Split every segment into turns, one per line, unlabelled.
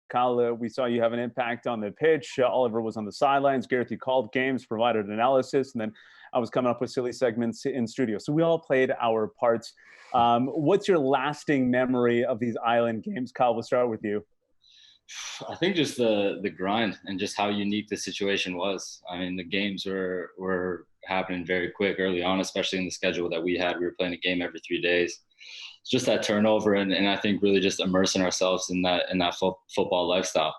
Kyle, we saw you have an impact on the pitch. Oliver was on the sidelines. Gareth, you called games, provided analysis, and then I was coming up with silly segments in studio. So we all played our parts. What's your lasting memory of these island games? Kyle, we'll start with you.
I think just the grind and just how unique the situation was. I mean, the games were happening very quick early on, especially in the schedule that we had. We were playing a game every 3 days. It's just that turnover, and I think really just immersing ourselves in that football lifestyle.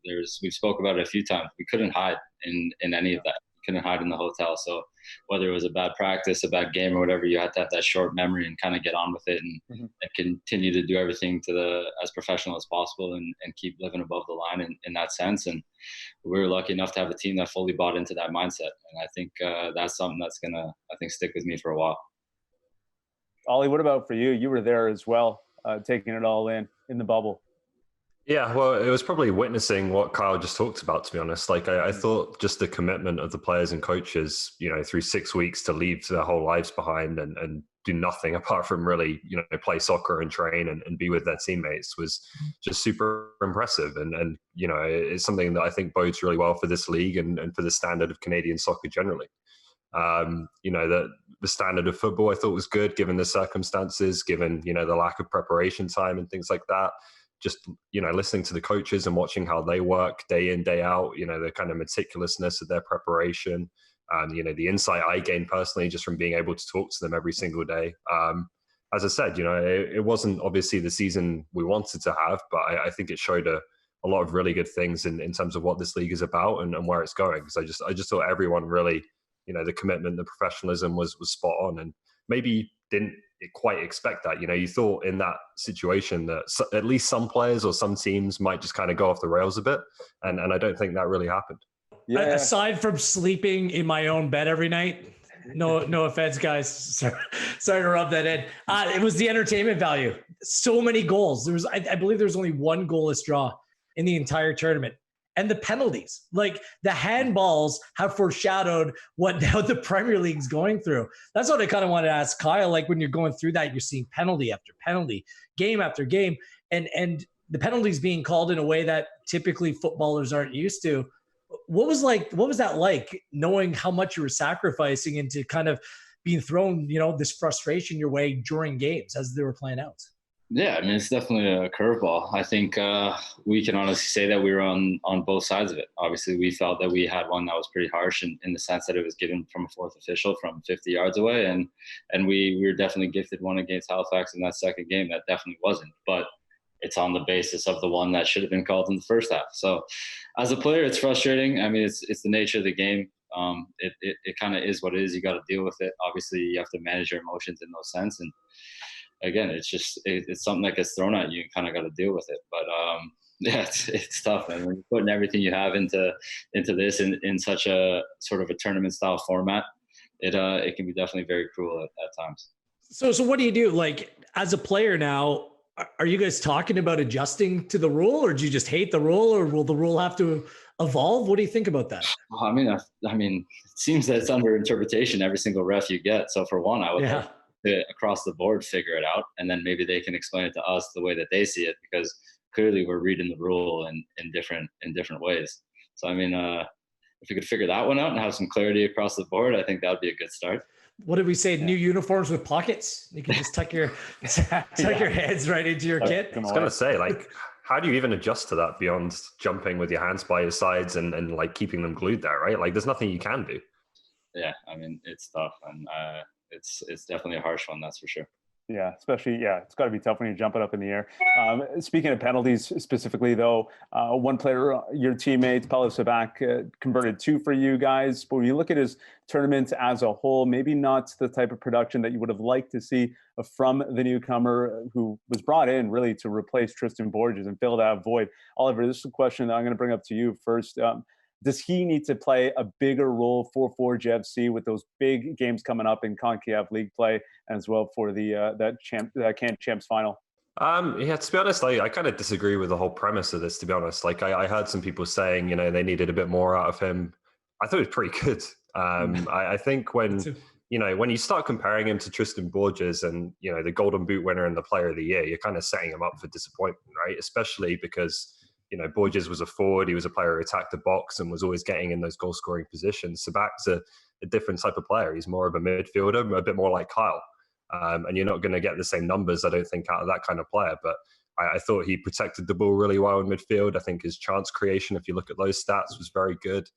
We've spoke about it a few times. We couldn't hide in any of that. We couldn't hide in the hotel. So whether it was a bad practice, a bad game, or whatever, you had to have that short memory and kind of get on with it and continue to do everything as professional as possible and keep living above the line in that sense. And we were lucky enough to have a team that fully bought into that mindset. And I think that's something that's going to, stick with me for a while.
Ollie, what about for you? You were there as well, taking it all in the bubble.
Yeah, well, it was probably witnessing what Kyle just talked about, to be honest. Like, I thought just the commitment of the players and coaches, through 6 weeks to leave their whole lives behind and do nothing apart from really, play soccer and train and be with their teammates was just super impressive. And it's something that I think bodes really well for this league and for the standard of Canadian soccer generally. The standard of football I thought was good given the circumstances, given, the lack of preparation time and things like that. Just, listening to the coaches and watching how they work day in, day out, the kind of meticulousness of their preparation, the insight I gained personally just from being able to talk to them every single day. As I said, it wasn't obviously the season we wanted to have, but I think it showed a lot of really good things in terms of what this league is about and where it's going. Because I just thought everyone really, the commitment, the professionalism was spot on, and maybe didn't quite expect that. You thought in that situation that at least some players or some teams might just kind of go off the rails a bit, and I don't think that really happened.
Yeah. Aside from sleeping in my own bed every night, no offense, guys. Sorry to rub that in. It was the entertainment value. So many goals. I believe there was only one goalless draw in the entire tournament. And the penalties, like the handballs, have foreshadowed what now the Premier League's going through. That's what I kind of wanted to ask Kyle. Like when you're going through that, you're seeing penalty after penalty, game after game, and the penalties being called in a way that typically footballers aren't used to. What was that like, knowing how much you were sacrificing into kind of being thrown, this frustration your way during games as they were playing out?
Yeah, I mean, it's definitely a curveball. I think we can honestly say that we were on both sides of it. Obviously, we felt that we had one that was pretty harsh in the sense that it was given from a fourth official from 50 yards away. And we were definitely gifted one against Halifax in that second game that definitely wasn't. But it's on the basis of the one that should have been called in the first half. So as a player, it's frustrating. I mean, it's the nature of the game. It kind of is what it is. You got to deal with it. Obviously, you have to manage your emotions in those sense. And again, it's something that gets thrown at you. You kind of got to deal with it. But yeah, it's tough, man. When you're putting everything you have into this in such a sort of a tournament style format, it can be definitely very cruel at times.
So what do you do? Like as a player now, are you guys talking about adjusting to the rule, or do you just hate the rule, or will the rule have to evolve? What do you think about that?
Well, I mean, it seems that it's under interpretation every single ref you get. So for one, I would hope across the board figure it out, and then maybe they can explain it to us the way that they see it, because clearly we're reading the rule in different ways. So I mean, if we could figure that one out and have some clarity across the board, I think that would be a good start.
What did we say? New uniforms with pockets? You can just tuck your your heads right into your kit.
I was gonna say, like, how do you even adjust to that beyond jumping with your hands by your sides and like keeping them glued there, right? Like, there's nothing you can do.
Yeah, I mean, it's tough, and it's definitely a harsh one, that's for sure.
Yeah, especially, it's got to be tough when you're jumping up in the air. Speaking of penalties specifically, though, one player, your teammate, Paolo Sabak, converted 2 for you guys. But when you look at his tournament as a whole, maybe not the type of production that you would have liked to see from the newcomer who was brought in really to replace Tristan Borges and fill that void. Oliver, this is a question that I'm going to bring up to you first. Does he need to play a bigger role for Forge FC with those big games coming up in CONCACAF League play, and as well for the that CAN Champs final?
Yeah, to be honest, I kind of disagree with the whole premise of this, to be honest. Like, I heard some people saying, they needed a bit more out of him. I thought it was pretty good. I think when you start comparing him to Tristan Borges and, the Golden Boot winner and the Player of the Year, you're kind of setting him up for disappointment, right? Especially because, Borges was a forward. He was a player who attacked the box and was always getting in those goal-scoring positions. Sabak's a different type of player. He's more of a midfielder, a bit more like Kyle. And you're not going to get the same numbers, I don't think, out of that kind of player. But I thought he protected the ball really well in midfield. I think his chance creation, if you look at those stats, was very good.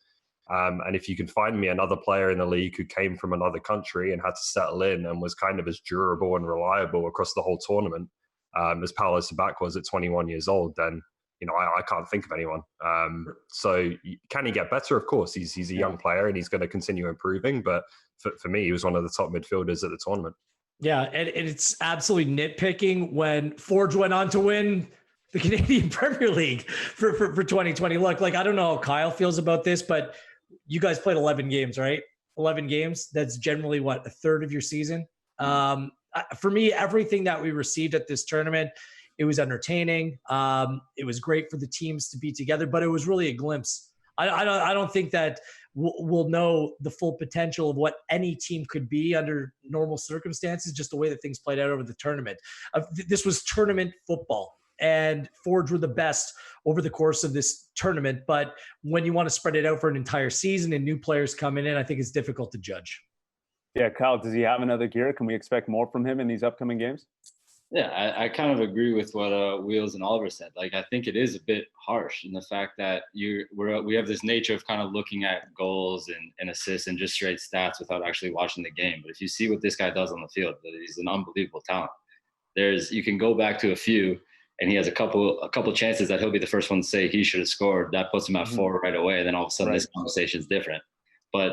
And if you can find me another player in the league who came from another country and had to settle in and was kind of as durable and reliable across the whole tournament as Paolo Sabak was at 21 years old, then I can't think of anyone. So can he get better? Of course, he's a young player and he's going to continue improving. But for me, he was one of the top midfielders at the tournament.
Yeah, and it's absolutely nitpicking when Forge went on to win the Canadian Premier League for 2020. Look, I don't know how Kyle feels about this, but you guys played 11 games, right? 11 games. That's generally a third of your season. For me, everything that we received at this tournament, it was entertaining. It was great for the teams to be together, but it was really a glimpse. I don't think that we'll know the full potential of what any team could be under normal circumstances, just the way that things played out over the tournament. This was tournament football, and Forge were the best over the course of this tournament. But when you want to spread it out for an entire season and new players coming in, I think it's difficult to judge.
Yeah, Kyle, does he have another gear? Can we expect more from him in these upcoming games?
Yeah, I kind of agree with what Wheels and Oliver said. I think it is a bit harsh in the fact that we have this nature of kind of looking at goals and assists and just straight stats without actually watching the game. But if you see what this guy does on the field, he's an unbelievable talent. You can go back to a few, and he has a couple chances that he'll be the first one to say he should have scored. That puts him at 4 right away. Then all of a sudden, This conversation is different. But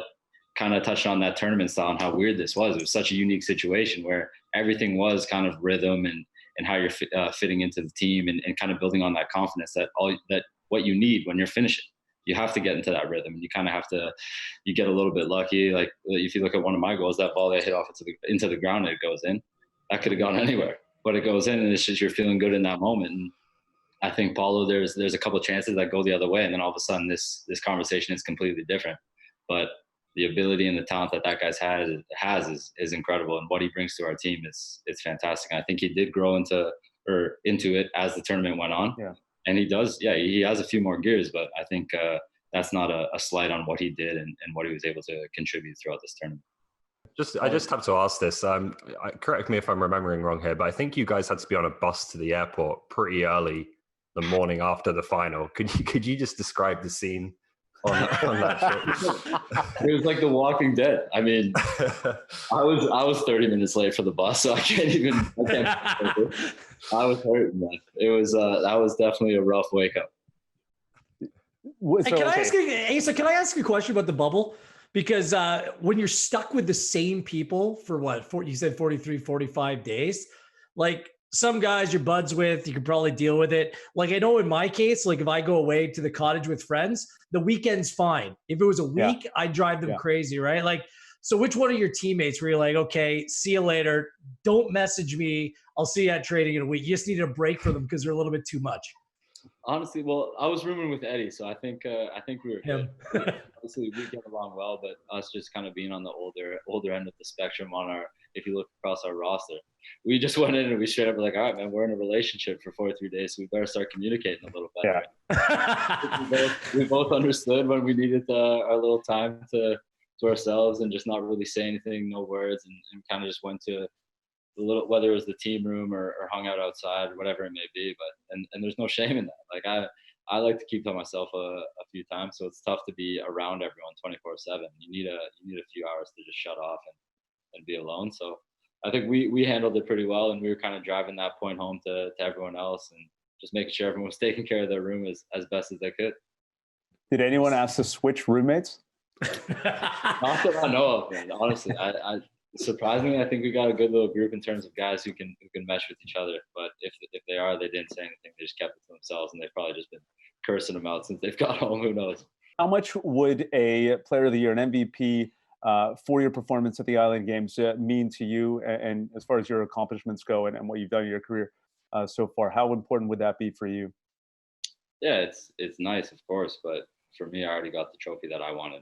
kind of touched on that tournament style and how weird this was. It was such a unique situation where everything was kind of rhythm and how you're fitting into the team and kind of building on that confidence that what you need when you're finishing. You have to get into that rhythm, and you kind of have to. You get a little bit lucky. Like if you look at one of my goals, that ball that hit off into the ground and it goes in, that could have gone anywhere, but it goes in, and it's just you're feeling good in that moment. And I think Paulo, there's a couple of chances that go the other way, and then all of a sudden this conversation is completely different. But the ability and the talent that guy's has is incredible, and what he brings to our team is fantastic. And I think he did grow into it as the tournament went on.
Yeah.
And he does. Yeah, he has a few more gears, but I think that's not a slight on what he did and what he was able to contribute throughout this tournament.
I just have to ask this. Correct me if I'm remembering wrong here, but I think you guys had to be on a bus to the airport pretty early the morning after the final. Could you just describe the scene on that trip?
It was like The Walking Dead. I mean, I was 30 minutes late for the bus, so I was hurting, man. It was that was definitely a rough wake up.
Hey, can I ask you a question about the bubble? Because when you're stuck with the same people for you said 43, 45 days, some guys you're buds with, you could probably deal with it. I know in my case, if I go away to the cottage with friends, the weekend's fine. If it was a week, I'd drive them crazy, right? So which one of your teammates were you like, okay, see you later. Don't message me. I'll see you at training in a week. You just needed a break for them because they're a little bit too much.
Honestly, well, I was rooming with Eddie, so I think we were good. Obviously, we get along well, but us just kind of being on the older end of the spectrum if you look across our roster, we just went in and we straight up were like, all right, man, we're in a relationship for 43 days, so we better start communicating a little better. Yeah. we both understood when we needed our little time to ourselves and just not really say anything, no words, and kind of just went to whether it was the team room or hung out outside or whatever it may be, but and there's no shame in that. I like to keep to myself a few times, so it's tough to be around everyone 24/7. You need a few hours to just shut off and be alone. So I think we handled it pretty well, and we were kind of driving that point home to everyone else and just making sure everyone was taking care of their room as best as they could.
Did anyone ask to switch roommates?
Not that I know of, man. Honestly, I surprisingly, I think we got a good little group in terms of guys who can mesh with each other. But if they didn't say anything. They just kept it to themselves, and they've probably just been cursing them out since they've got home. Who knows? How
much would a Player of the Year, an MVP, for your performance at the Island Games mean to you? And as far as your accomplishments go and what you've done in your career so far, how important would that be for you?
Yeah, it's nice, of course, but for me, I already got the trophy that I wanted.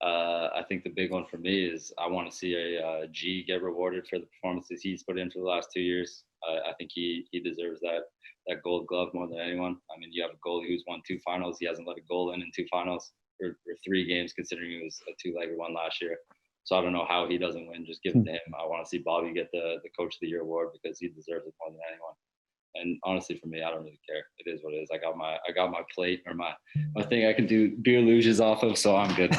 I think the big one for me is I want to see a G get rewarded for the performances he's put in for the last 2 years. I think he deserves that. that Gold Glove more than anyone. I mean, you have a goalie who's won 2 finals. He hasn't let a goal in 2 finals or 3 games, considering he was a 2-legged one last year. So I don't know how he doesn't win. Just give it to him. I want to see Bobby get the Coach of the Year award because he deserves it more than anyone. And honestly, for me, I don't really care. It is what it is. I got my plate or my thing I can do beer luges off of, so I'm good.